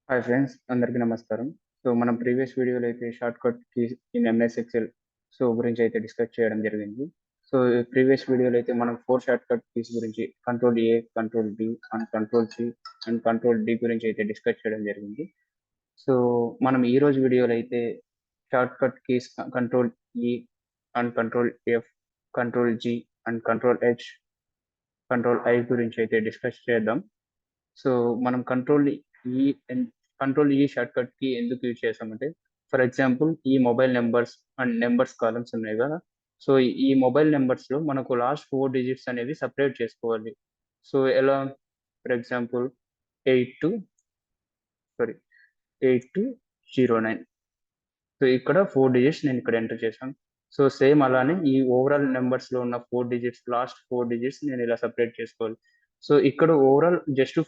Hi friends, అందరికీ నమస్కారం. So, మనం ప్రీవియస్ వీడియోలో అయితే shortcut keys in MS Excel గురించి అయితే డిస్కస్ చేయడం జరిగింది. సో, ప్రీవియస్ వీడియోలో అయితే మనం 4 షార్ట్‌కట్ కీస్ గురించి control A, control B and control C and control D గురించి అయితే డిస్కస్ చేయడం జరిగింది. సో, మనం ఈరోజు వీడియోలో అయితే shortcut keys control E and control F, control G and control H, control I గురించి అయితే డిస్కస్ చేద్దాం. సో, మనం ఈ కంట్రోల్ ఈ షార్ట్‌కట్ కీ ఎందుకు యూజ్ చేస్తామంటే, ఫర్ ఎగ్జాంపుల్ ఈ mobile numbers and numbers columns ఉన్నాయి గదా! సో, ఈ మొబైల్ నంబర్స్‌లో మనకు లాస్ట్ 4 డిజిట్స్ అనేవి సెపరేట్ చేసుకోవాలి. సో, ఎలా? For example 82 sorry 8209. సో, ఇక్కడ 4 డిజిట్స్ నేనిక్కడ ఎంటర్ చేశాను. సో, సేమ్ అలానే ఈ ఓవరాల్ నంబర్స్‌లో ఉన్న 4 డిజిట్స్, లాస్ట్ 4 డిజిట్స్ నేనిలా సెపరేట్ చేసుకోవాలి. సో, ఇక్కడ overall just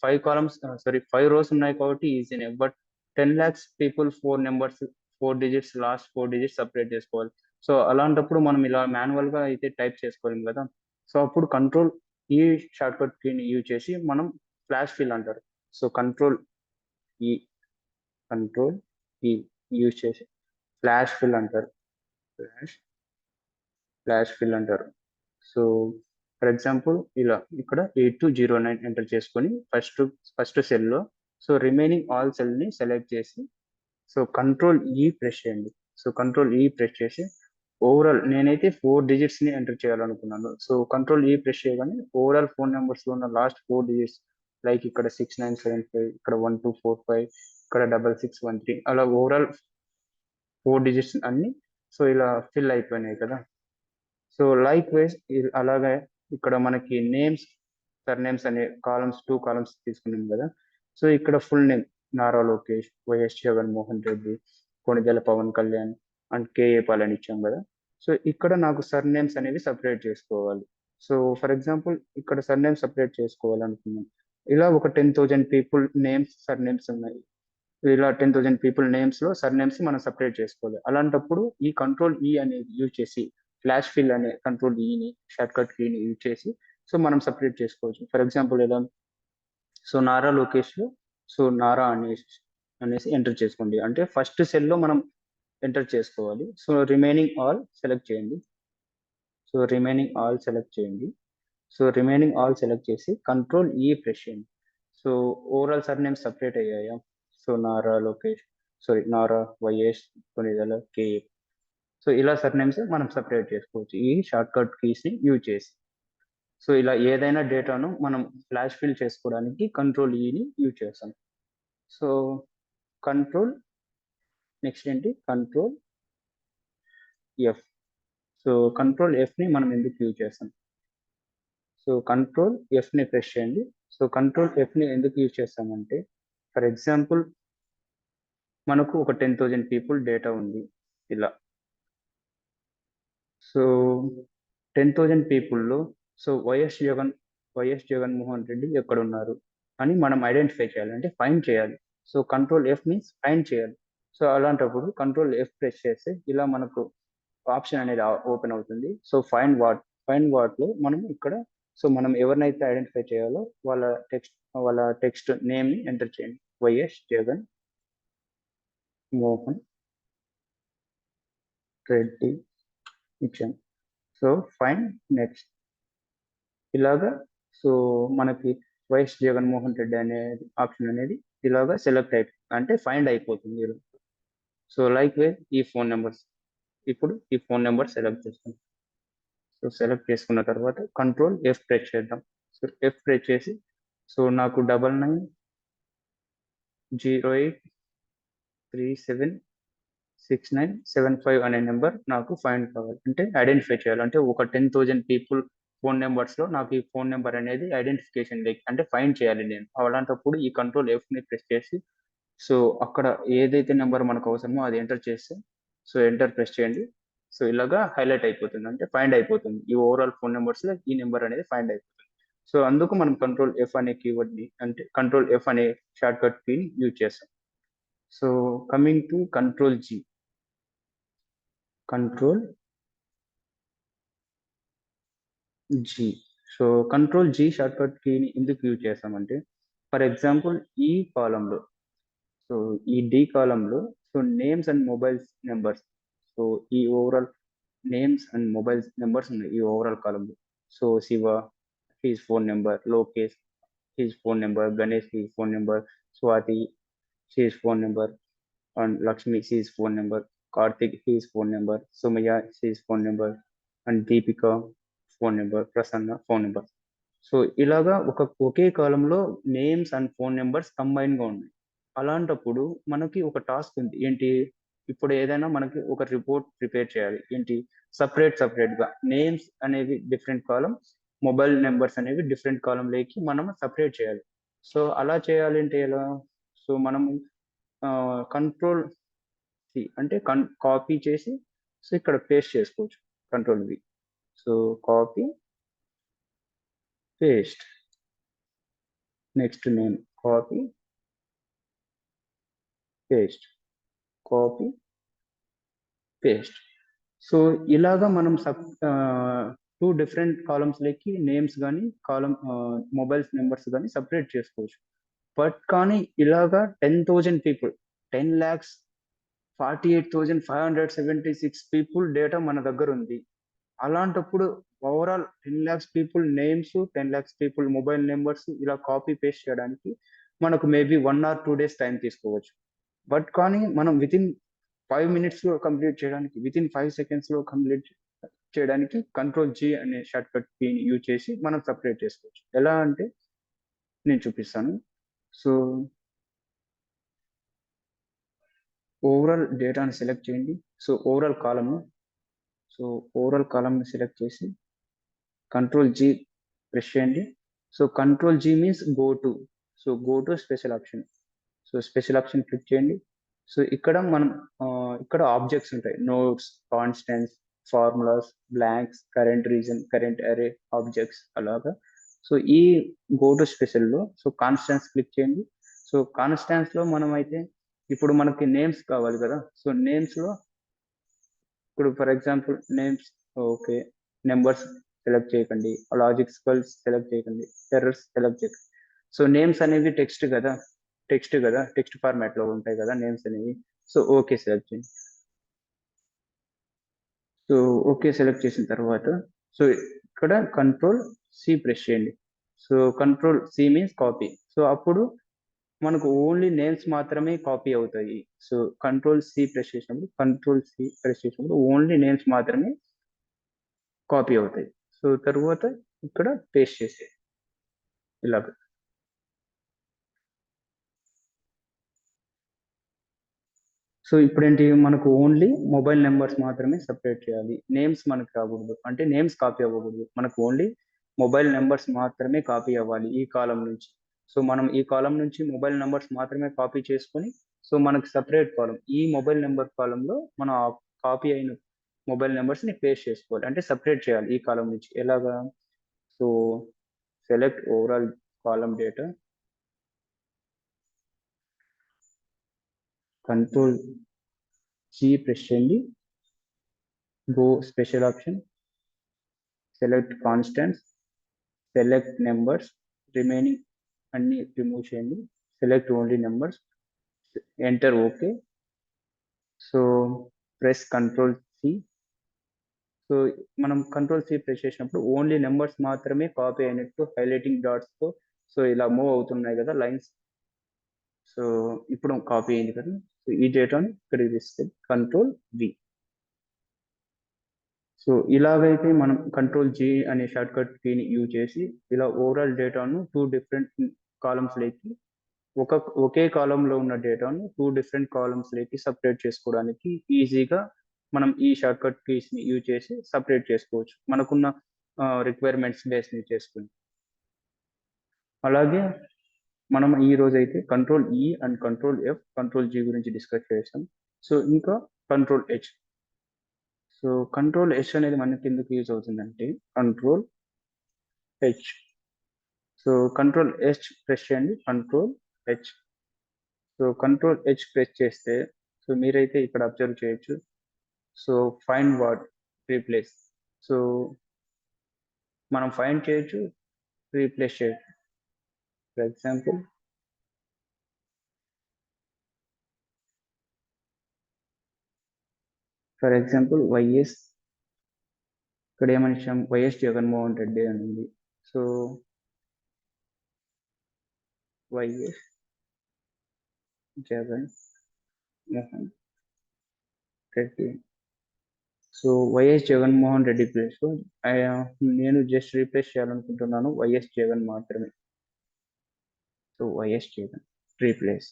5 columns sorry 5 rows ఉన్నాయి కాబట్టి ఈజీనే. But 10,00,000 people 4 numbers, 4 digits, last 4 digits separate చేసుకోవాలి. సో, అలాంటప్పుడు మనం ఇలా మాన్యువల్‌గా అయితే టైప్ చేసుకోలేం గదా! సో, అప్పుడు కంట్రోల్ ఈ షార్ట్‌కట్ కీని యూజ్ చేసి మనం ఫ్లాష్ ఫిల్ అంటారు. సో, ఈ కంట్రోల్ ఈ యూజ్ చేసి ఫ్లాష్ ఫిల్ అంటారు. ఫ్లాష్, ఫ్లాష్ ఫిల్ అంటారు. సో, ఫర్ ఎగ్జాంపుల్ ఇలా ఇక్కడ 8209 ఎంటర్ చేసుకొని ఫస్ట్ సెల్‌లో సో, రిమైనింగ్ ఆల్ సెల్‌ని సెలెక్ట్ చేసి సో, కంట్రోల్ ఈ ప్రెస్ చేయండి. సో, కంట్రోల్ ఈ ప్రెస్ చేసి ఓవరాల్ నేనైతే 4 డిజిట్స్‌ని ఎంటర్ చేయాలనుకున్నాను. సో, కంట్రోల్ ఈ ప్రెస్ చేయగానే ఓవరాల్ ఫోన్ నంబర్స్‌లో ఉన్న లాస్ట్ 4 డిజిట్స్ లైక్ ఇక్కడ 6975 ఇక్కడ 1245 ఇక్కడ 6613 అలా ఓవరాల్ 4 డిజిట్స్ అన్నీ సో, ఇలా ఫిల్ అయిపోయినాయి కదా! సో, లైక్‌వైస్ అలాగే ఇక్కడ మనకి సర్‌నేమ్స్ అనే కాలమ్స్ 2 కాలమ్స్ తీసుకున్నాం గదా! సో, ఇక్కడ full name Nara Lokesh, YS Jaganmohan Reddy, Konidela Pawan Kalyan and KA Paul అని ఇచ్చాం గదా! సో, ఇక్కడ నాకు సర్‌నేమ్స్ అనేవి సెపరేట్ చేసుకోవాలి. సో, ఫర్ ఎగ్జాంపుల్ ఇక్కడ సర్‌నేమ్ సెపరేట్ చేసుకోవాలనుకున్నాం. ఇలా ఒక 10,000 పీపుల్ సర్‌నేమ్స్ ఉన్నాయి. ఇలా 10,000 పీపుల్ నేమ్స్‌లో సర్‌నేమ్స్ మనం సెపరేట్ చేసుకోవాలి. అలాంటప్పుడు ఈ కంట్రోల్ ఈ అనేది యూజ్ చేసి ఫ్లాష్ ఫిల్ అనే కంట్రోల్ ఈని షార్ట్‌కట్ కీని యూజ్ చేసి సో, మనం సెపరేట్ చేసుకోవచ్చు. ఫర్ ఎగ్జాంపుల్ ఎలా? సో, నారా లోకేష్‌లో సో, నారా అనేసి ఎంటర్ చేసుకోండి. అంటే ఫస్ట్ సెల్‌లో మనం ఎంటర్ చేసుకోవాలి. సో, రిమైనింగ్ ఆల్ సెలెక్ట్ చేయండి. సో, రిమైనింగ్ ఆల్ సెలెక్ట్ చేయండి. సో, రిమైనింగ్ ఆల్ సెలెక్ట్ చేసి కంట్రోల్ ఈ ప్రెస్ చేయండి. సో, ఓవరాల్ సర్‌నేమ్స్ సెపరేట్ అయ్యాయా? So, Nara Lokesh Nara, YS, Konidela, KA. So, ఇలా సర్‌నేమ్స్ మనం సెపరేట్ చేసుకోవచ్చు. ఈ షార్ట్‌కట్ కీస్‌ని యూజ్ చేసి. సో, ఇలా ఏదైనా డేటాను మనం ఫ్లాష్ ఫిల్ చేసుకోవడానికి కంట్రోల్ ఈని యూజ్ చేస్తాం. సో, కంట్రోల్ నెక్స్ట్ ఏంటి? Control F. సో, కంట్రోల్ ఎఫ్‌ని మనం ఎందుకు యూజ్ చేస్తాం? సో, కంట్రోల్ ఎఫ్‌ని ప్రెస్ చేయండి. సో, కంట్రోల్ ఎఫ్‌ని ఎందుకు యూజ్ చేస్తామంటే, ఫర్ ఎగ్జాంపుల్ మనకు ఒక 10,000 పీపుల్ డేటా ఉంది ఇలా. సో, 10,000 పీపుల్‌లో సో, వైఎస్ జగన్మోహన్ రెడ్డి ఎక్కడున్నారు అని మనం ఐడెంటిఫై చేయాలి. అంటే ఫైండ్ చేయాలి. So, control F means find చేయాలి. సో, అలాంటప్పుడు కంట్రోల్ ఎఫ్ ప్రెస్ చేస్తే ఇలా మనకు ఆప్షన్ అనేది ఓపెన్ అవుతుంది. సో, ఫైండ్ వాట్‌లో మనం ఇక్కడ సో, మనం ఎవరినైతే ఐడెంటిఫై చేయాలో వాళ్ళ టెక్స్ట్ నేమ్‌ని ఎంటర్ చేయండి. వైఎస్ జగన్ మోహన్ రెడ్డి ఇచ్చాను. సో, ఫైండ్ నెక్స్ట్ ఇలాగా సో, మనకి వైఎస్ జగన్మోహన్ రెడ్డి అనే ఆప్షన్ అనేది ఇలాగా అంటే ఫైండ్ అయిపోతుంది ఇలా. సో, లైక్‌వైస్ ఈ ఫోను నంబర్స్ ఇప్పుడు ఈ ఫోను నంబర్ సెలెక్ట్ చేస్తాం. సో, సెలెక్ట్ చేసుకున్న తర్వాత కంట్రోల్ ఎఫ్ ప్రెస్ చేద్దాం. సో, ఎఫ్ ప్రెస్ చేసి సో, నాకు 9908376975 అనే నంబర్ నాకు ఫైండ్ కావాలి. అంటే ఐడెంటిఫై చేయాలి. అంటే ఒక 10,000 పీపుల్ ఫోను నంబర్స్‌లో నాకు ఈ ఫోను నంబర్ అనేది ఐడెంటిఫికేషన్ అంటే ఫైండ్ చేయాలి నేను. అలాంటప్పుడు ఈ కంట్రోల్ ఎఫ్‌ని ప్రెస్ చేసి సో, అక్కడ ఏదైతే నంబర్ మనకు అవసరమో అది ఎంటర్ చేస్తే సో, ఎంటర్ ప్రెస్ చేయండి. సో, ఇలాగా హైలైట్ అయిపోతుంది. అంటే ఫైండ్ అయిపోతుంది. ఈ ఓవరాల్ ఫోను నంబర్స్‌లో ఈ నంబర్ అనేది ఫైండ్ అయిపోతుంది. సో, అందుకు మనం కంట్రోల్ ఎఫ్ అనే కీవర్డ్‌ని అంటే కంట్రోల్ ఎఫ్ అనే షార్ట్‌కట్ కీని యూజ్ చేస్తాం. So, coming to control G. Control G. So, control G shortcut కీని ఎందుకు యూజ్ చేస్తామంటే, ఫర్ ఎగ్జాంపుల్ ఈ కాలమ్‌లో సో ఈ డి కాలంలో so names and mobiles numbers, so ఈ overall names and mobiles numbers ఉన్నాయి ఈ ఓవరాల్ కాలంలో. So Siva his phone number, Lokesh his phone number, Ganesh his phone number, Swathi his phone number, and Lakshmi his phone number, Karthik his phone number, Sumaya his phone number, and Deepika phone number, Prasanna phone number. So ఇలాగా ఒకే కాలంలో names and phone numbers combine గా ఉన్నాయి. అలాంటప్పుడు మనకి ఒక task ఉంది ఏంటి, ఇప్పుడు ఏదైనా మనకి ఒక రిపోర్ట్ ప్రిపేర్ చేయాలి ఏంటి, సపరేట్ గా నేమ్స్ అనేవి డిఫరెంట్ కాలం, మొబైల్ నెంబర్స్ అనేవి డిఫరెంట్ కాలంలోకి మనం సపరేట్ చేయాలి. సో అలా చేయాలంటే ఎలా, సో మనం కంట్రోల్ సి అంటే కాపీ చేసి సో ఇక్కడ పేస్ట్ చేసుకోవచ్చు, control V. So copy paste, next name copy paste, copy paste. So ఇలాగా మనం టూ డిఫరెంట్ కాలమ్స్ లకి నేమ్స్ కానీ కాలమ్ మొబైల్స్ నెంబర్స్ కానీ సపరేట్ చేసుకోవచ్చు. బట్ కానీ ఇలాగా 10,000 పీపుల్, 10,48,576 పీపుల్ డేటా మన దగ్గర ఉంది. అలాంటప్పుడు overall 10 lakhs people names, 10 lakhs people mobile numbers ఇలా కాపీ పేస్ట్ చేయడానికి మనకు మేబీ 1 or 2 days టైం తీసుకోవచ్చు. బట్ కానీ మనం వితిన్ 5 minutes లో కంప్లీట్ చేయడానికి, వితిన్ 5 seconds లో కంప్లీట్ చేయడానికి కంట్రోల్ జీ అనే షార్ట్ కట్ కీ యూజ్ చేసి మనం సపరేట్ చేసుకోవచ్చు. ఎలా అంటే నేను చూపిస్తాను. సో ఓవరాల్ డేటాని సెలెక్ట్ చేయండి. సో ఓవరాల్ కాలమ్ని సెలెక్ట్ చేసి కంట్రోల్ జీ ప్రెస్ చేయండి. So control G means go to, so go to special option. So special option click చేయండి. సో ఇక్కడ మనం ఇక్కడ ఆబ్జెక్ట్స్ ఉంటాయి, notes, constants, formulas, blanks, current region, current array objects అలాగా. So ఈ go to స్పెషల్లో so constants click చేయండి. So constants లో మనం అయితే ఇప్పుడు మనకి నేమ్స్ కావాలి కదా, సో నేమ్స్ లో ఇప్పుడు for example names, okay, numbers select చేయకండి, లాజిక్ స్కల్స్ సెలెక్ట్ చేయకండి, ఎర్రర్స్ సెలెక్ట్ చేయకండి. సో నేమ్స్ అనేవి టెక్స్ట్ కదా, టెక్స్ట్ ఫార్మాట్ లో ఉంటాయి కదా నేమ్స్ అనేవి. సో ఓకే సెలెక్ట్ చేయండి. సో ఓకే సెలెక్ట్ చేసిన తర్వాత సో ఇక్కడ కంట్రోల్ సి ప్రెస్ చేయండి. So control C means copy. So అప్పుడు మనకు ఓన్లీ నేమ్స్ మాత్రమే కాపీ అవుతాయి. సో కంట్రోల్ సి ప్రెస్ చేసినప్పుడు ఓన్లీ నేమ్స్ మాత్రమే కాపీ అవుతాయి. సో తర్వాత ఇక్కడ పేస్ట్ చేసే ఇలాగ. సో ఇప్పుడేంటి, మనకు ఓన్లీ మొబైల్ నెంబర్స్ మాత్రమే సపరేట్ చేయాలి, నేమ్స్ మనకు రాకూడదు, అంటే నేమ్స్ కాపీ అవ్వకూడదు, మనకు ఓన్లీ మొబైల్ నెంబర్స్ మాత్రమే కాపీ అవ్వాలి ఈ కాలం నుంచి. సో మనం ఈ కాలం నుంచి మొబైల్ నెంబర్స్ మాత్రమే కాపీ చేసుకొని సో మనకు సపరేట్ కాలం, ఈ మొబైల్ నెంబర్ కాలంలో మనం కాపీ అయిన మొబైల్ నెంబర్స్ ని పేస్ట్ చేసుకోవాలి, అంటే సపరేట్ చేయాలి ఈ కాలం నుంచి. ఎలాగా, సో సెలెక్ట్ ఓవరాల్ కాలం డేటా, కంట్రోల్ జీ ప్రెస్ చేయండి, go special option, select constants, select numbers, remaining అన్ని రిమూవ్ చేయండి, select only numbers, enter okay. So press control C. So మనం కంట్రోల్ సి ప్రెస్ చేసినప్పుడు ఓన్లీ నెంబర్స్ మాత్రమే copy అయినట్టు highlighting dots తో so ఇలా move అవుతున్నాయి కదా లైన్స్. సో ఇప్పుడు కాపీ అయింది కదా, సో ఈ డేటాని ఇక్కడికి తీసుకెళ్ళి కంట్రోల్ వి. సో ఇలాగైతే మనం కంట్రోల్ జీ అనే షార్ట్ కట్ కీని యూజ్ చేసి ఇలా ఓవరాల్ డేటాను టూ డిఫరెంట్ కాలమ్స్ లేకి ఒకే కాలంలో ఉన్న డేటాను టూ డిఫరెంట్ కాలమ్స్ లేకి సపరేట్ చేసుకోవడానికి ఈజీగా మనం ఈ షార్ట్ కట్ కీస్ ని యూజ్ చేసి సపరేట్ చేసుకోవచ్చు మనకున్న రిక్వైర్మెంట్స్ బేస్ ని చేసుకుని. అలాగే మనం ఈ రోజు అయితే control E and control F, control G గురించి డిస్కస్ చేసాం. సో ఇంకా control H. So control H అనేది మనకి ఎందుకు యూజ్ అవుతుందంటే control H. So control H press చేయండి, control H. So control H press చేస్తే సో మీరైతే ఇక్కడ అబ్జర్వ్ చేయొచ్చు. So find word, replace. So మనం ఫైండ్ చేయొచ్చు, రీప్లేస్ చేయొచ్చు. For example for example YS, ఇక్కడ ఏమని ఇచ్చాం, వైఎస్ జగన్మోహన్ రెడ్డి అని ఉంది. So YS Jagan Mohan Reddy. So YS Jaganmohan Reddy place నేను జస్ట్ రీప్లేస్ చేయాలనుకుంటున్నాను వైఎస్ జగన్ మాత్రమే. So YS Jagan replace.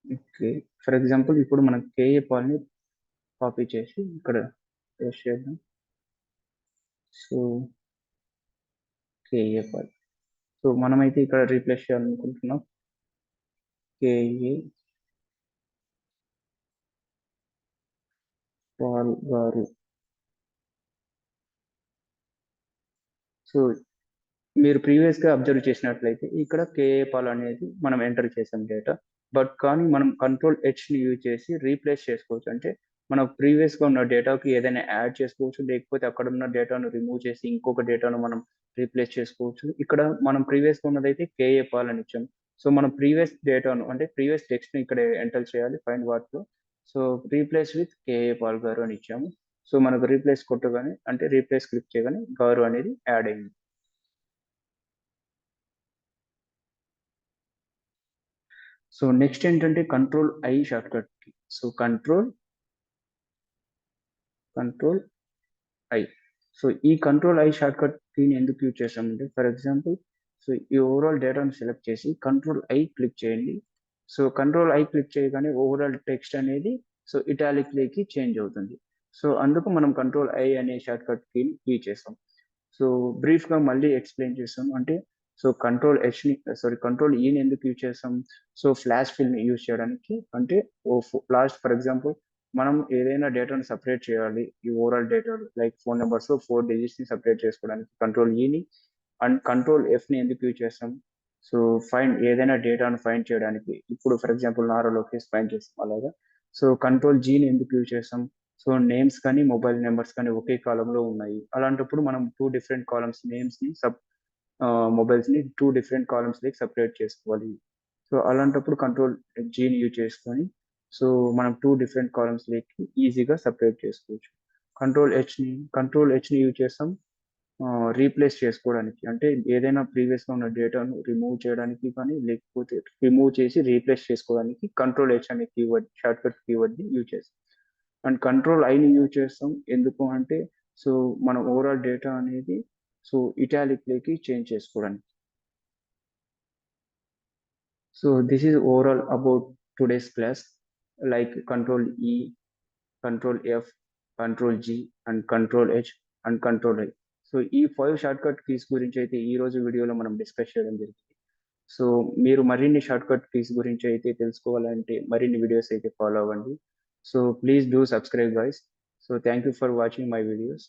Okay, for example ఇప్పుడు మనం కేఏ పాల్ని కాపీ చేసి ఇక్కడ పేస్ట్ చేద్దాం. So KA Paul. సో మనమైతే ఇక్కడ రీప్లేస్ చేయాలనుకుంటున్నాం కేఏ పాల్ గారు. సో మీరు ప్రీవియస్గా అబ్జర్వ్ చేసినట్లయితే ఇక్కడ కేఏ పాల్ అనేది మనం ఎంటర్ చేసాం డేటా. బట్ కానీ మనం కంట్రోల్ హెచ్ని యూజ్ చేసి రీప్లేస్ చేసుకోవచ్చు. అంటే మనం ప్రీవియస్గా ఉన్న డేటాకి ఏదైనా యాడ్ చేసుకోవచ్చు, లేకపోతే అక్కడ ఉన్న డేటాను రిమూవ్ చేసి ఇంకొక డేటాను మనం రీప్లేస్ చేసుకోవచ్చు. ఇక్కడ మనం ప్రీవియస్గా ఉన్నదైతే కేఏ పాల్ అని ఇచ్చాం. సో మనం ప్రీవియస్ డేటాను అంటే ప్రీవియస్ టెక్స్ట్ని ఇక్కడ ఎంటర్ చేయాలి ఫైండ్ వాట్లో. So replace with KA Paul గారు అని ఇచ్చాము. సో మనకు రీప్లేస్ కొట్టగానే అంటే రీప్లేస్ క్లిక్ చేయగానే గారు అనేది యాడ్ అయింది. సో నెక్స్ట్ ఏంటంటే కంట్రోల్ ఐ షార్ట్ కట్ కి. So control I. సో ఈ కంట్రోల్ ఐ షార్ట్ కట్ కీని ఎందుకు యూజ్ చేస్తామంటే ఫర్ ఎగ్జాంపుల్, సో ఈ ఓవరాల్ డేటాను సెలెక్ట్ చేసి కంట్రోల్ ఐ క్లిక్ చేయండి. సో కంట్రోల్ ఐ క్లిక్ చేయగానే ఓవరాల్ టెక్స్ట్ అనేది సో ఇటాలిక్ లేకి చేంజ్ అవుతుంది. సో అందుకు మనం కంట్రోల్ ఐ అనే షార్ట్ కట్ కీని యూజ్ చేస్తాం. సో బ్రీఫ్గా మళ్ళీ ఎక్స్ప్లెయిన్ చేస్తాం. అంటే సో కంట్రోల్ ఈని ఎందుకు యూజ్ చేస్తాం, సో ఫ్లాష్ ఫిల్ని యూజ్ చేయడానికి. అంటే లాస్ట్ ఫర్ ఎగ్జాంపుల్ మనం ఏదైనా డేటాను సపరేట్ చేయాలి, ఈ overall data like phone numbers 4 డిజిట్స్ని సపరేట్ చేసుకోవడానికి కంట్రోల్ ఈని. అండ్ కంట్రోల్ ఎఫ్ని ఎందుకు యూజ్ చేస్తాం, సో ఫైండ్ ఏదైనా డేటాను ఫైండ్ చేయడానికి. ఇప్పుడు for example Nara Lokesh find చేస్తాం అలాగా. సో కంట్రోల్ జీని ఎందుకు యూజ్ చేస్తాం, సో నేమ్స్ కానీ మొబైల్ నెంబర్స్ కానీ ఒకే కాలంలో ఉన్నాయి, అలాంటప్పుడు మనం 2 డిఫరెంట్ కాలమ్స్ నేమ్స్ని మొబైల్స్ని 2 డిఫరెంట్ కాలమ్స్ లైక్ సపరేట్ చేసుకోవాలి. సో అలాంటప్పుడు కంట్రోల్ జీని యూజ్ చేసుకొని సో మనం 2 డిఫరెంట్ కాలమ్స్ లైక్ ఈజీగా సపరేట్ చేసుకోవచ్చు. కంట్రోల్ హెచ్ని యూజ్ చేస్తాం రీప్లేస్ చేసుకోవడానికి. అంటే ఏదైనా ప్రీవియస్గా ఉన్న డేటాను రిమూవ్ చేయడానికి కానీ లేకపోతే రిమూవ్ చేసి రీప్లేస్ చేసుకోవడానికి కంట్రోల్ హెచ్ అనే కీవర్డ్ షార్ట్ కట్ కీవర్డ్ని యూజ్ చేస్తాం. అండ్ కంట్రోల్ ఐని యూజ్ చేస్తాం ఎందుకు అంటే సో మన ఓవరాల్ డేటా అనేది సో ఇటాలిక్ లేకి చేంజ్ చేసుకోవడానికి. So this is overall about today's class, like control E, control F, control G and control H and control I. So ఈ 5 షార్ట్ కట్ కీస్ గురించి అయితే ఈ రోజు వీడియోలో మనం డిస్కస్ చేయడం జరిగింది. సో మీరు మరిన్ని షార్ట్ కట్ కీస్ గురించి అయితే తెలుసుకోవాలంటే మరిన్ని వీడియోస్ అయితే ఫాలో అవ్వండి. So please do subscribe guys. So thank you for watching my videos.